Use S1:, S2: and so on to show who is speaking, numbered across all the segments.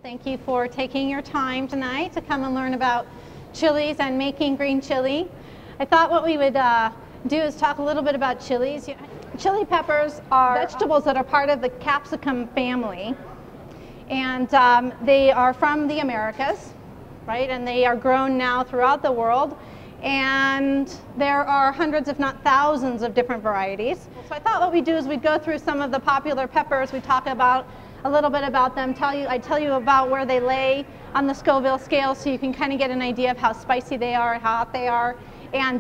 S1: Thank you for taking your time tonight to come and learn about chilies and making green chili. I thought what we would do is talk a little bit about chilies. Chili peppers are vegetables that are part of the capsicum family, and they are from the Americas, right? And they are grown now throughout the world, and there are hundreds, if not thousands, of different varieties. So I thought what we'd do is we'd go through some of the popular peppers. We talk about a little bit about them, I tell you about where they lay on the Scoville scale so you can kind of get an idea of how spicy they are and how hot they are. And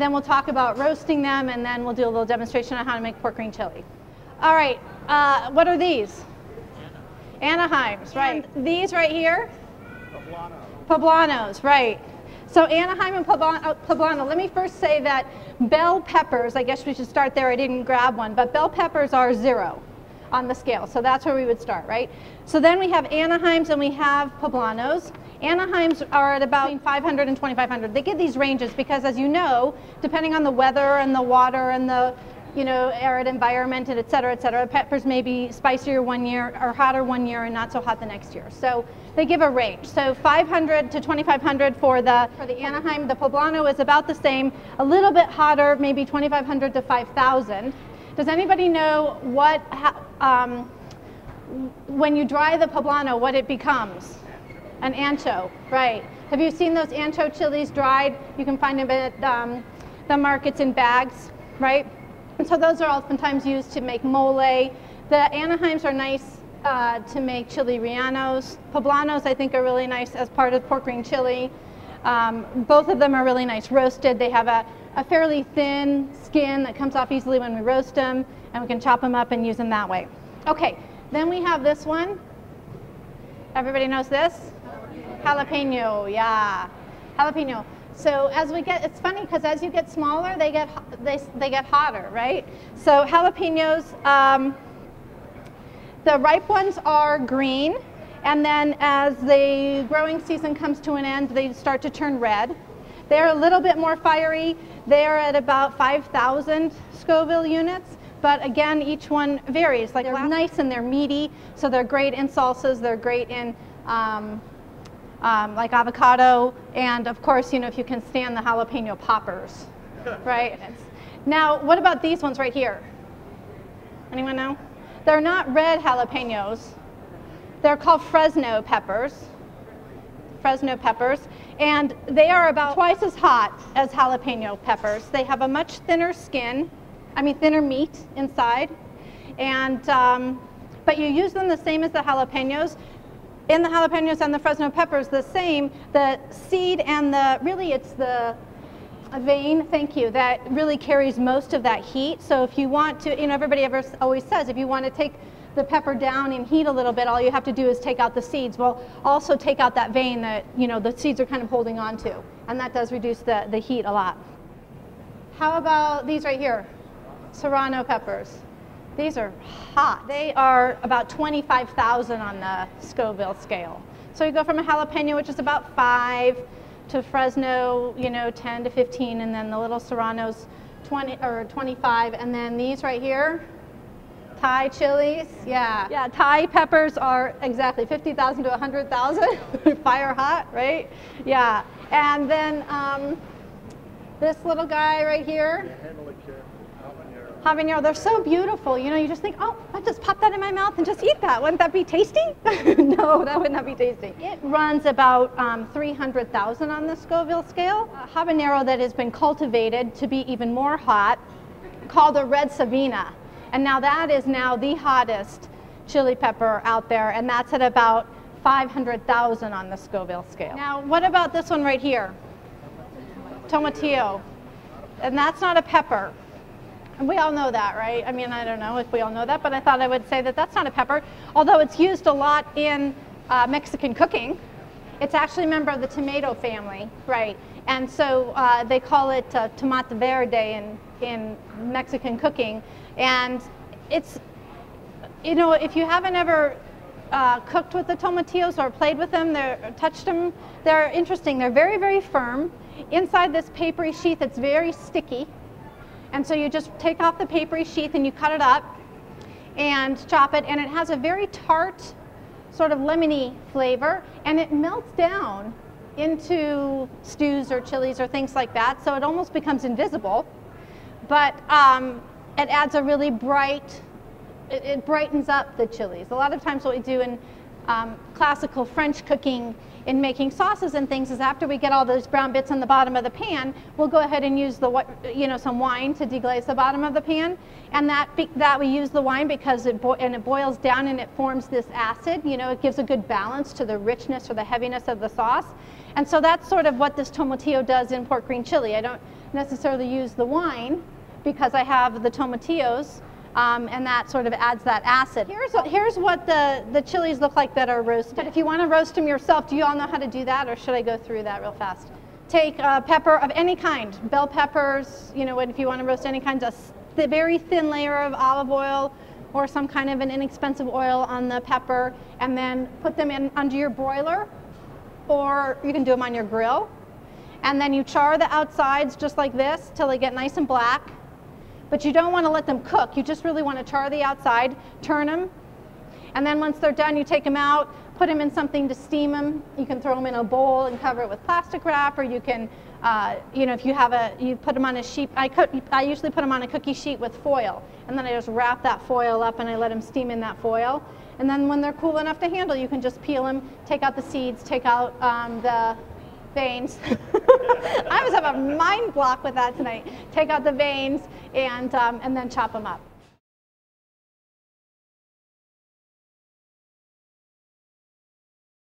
S1: then we'll talk about roasting them, and then we'll do a little demonstration on how to make pork green chili. All right, what are these? Anaheims, right. And these right here? Poblanos, right. So Anaheim and poblano, let me first say that bell peppers, I guess we should start there, I didn't grab one, but bell peppers are 0 on the scale, so that's where we would start, right? So then we have Anaheims and we have poblanos. Anaheims are at about between 500 and 2,500. They give these ranges because, as you know, depending on the weather and the water and the arid environment and et cetera, peppers may be spicier one year or hotter one year and not so hot the next year. So they give a range. So 500 to 2,500 for the Anaheim. The poblano is about the same, a little bit hotter, maybe 2,500 to 5,000. Does anybody know what, when you dry the poblano, what it becomes? An ancho, right. Have you seen those ancho chilies dried? You can find them at the markets in bags, right? And so those are oftentimes used to make mole. The Anaheims are nice to make chili rellenos. Poblanos, I think, are really nice as part of pork green chili. Both of them are really nice roasted. They have a fairly thin skin that comes off easily when we roast them, and we can chop them up and use them that way. Okay, then we have this one. Everybody knows this? Jalapeno, yeah, jalapeno. So as we get, it's funny because as you get smaller, they get hotter, right? So jalapenos, the ripe ones are green, and then as the growing season comes to an end, they start to turn red. They're a little bit more fiery. They're at about 5,000 Scoville units, but again, each one varies. Like, they're nice and they're meaty, so they're great in salsas. They're great in like avocado, and of course, if you can stand the jalapeno poppers, right? Now, what about these ones right here? Anyone know? They're not red jalapenos. They're called Fresno Peppers. Fresno Peppers, and they are about twice as hot as jalapeno peppers. They have a much thinner skin, thinner meat inside, and but you use them the same as the jalapenos. In the jalapenos and the Fresno peppers, the same. The seed and it's the vein, thank you, that really carries most of that heat. So if you want to, everybody always says, if you want to take the pepper down in heat a little bit, all you have to do is take out the seeds. Well, also take out that vein that the seeds are kind of holding on to, and that does reduce the heat a lot. How about these right here? Serrano peppers. These are hot. They are about 25,000 on the Scoville scale. So you go from a jalapeno, which is about 5, to Fresno, 10 to 15, and then the little Serranos 20 or 25, and then these right here, Thai chilies, yeah. Thai peppers are exactly 50,000 to 100,000, fire hot, right? Yeah, and then this little guy right here, habanero. They're so beautiful. You just think, oh, I'll just pop that in my mouth and just eat that. Wouldn't that be tasty? No, that would not be tasty. It runs about 300,000 on the Scoville scale. A habanero that has been cultivated to be even more hot, called a red Savina. And now that is now the hottest chili pepper out there, and that's at about 500,000 on the Scoville scale. Now, what about this one right here? Tomatillo. And that's not a pepper. And we all know that, right? I don't know if we all know that, but I thought I would say that that's not a pepper, although it's used a lot in Mexican cooking. It's actually a member of the tomato family, right? And so they call it tomate verde in Mexican cooking. And it's, if you haven't ever cooked with the tomatillos or played with them, touched them, they're interesting. They're very, very firm. Inside this papery sheath, it's very sticky. And so you just take off the papery sheath and you cut it up and chop it, and it has a very tart sort of lemony flavor, and it melts down into stews or chilies or things like that, so it almost becomes invisible. But it adds a really bright, it brightens up the chilies. A lot of times what we do in classical French cooking in making sauces and things is after we get all those brown bits on the bottom of the pan, we'll go ahead and use some wine to deglaze the bottom of the pan, and that we use the wine because it boils down and it forms this acid. It gives a good balance to the richness or the heaviness of the sauce, and so that's sort of what this tomatillo does in pork green chili. I don't necessarily use the wine because I have the tomatillos. And that sort of adds that acid. Here's what the chilies look like that are roasted. But if you want to roast them yourself, do you all know how to do that, or should I go through that real fast? Take a pepper of any kind, bell peppers, if you want to roast any kind, just the very thin layer of olive oil or some kind of an inexpensive oil on the pepper, and then put them in under your broiler, or you can do them on your grill. And then you char the outsides just like this till they get nice and black. But you don't want to let them cook. You just really want to char the outside, turn them, and then once they're done, you take them out, put them in something to steam them. You can throw them in a bowl and cover it with plastic wrap, or you can, if you put them on a sheet. I usually put them on a cookie sheet with foil, and then I just wrap that foil up and I let them steam in that foil. And then when they're cool enough to handle, you can just peel them, take out the seeds, take out the veins. I always have a mind block with that tonight. Take out the veins and then chop them up.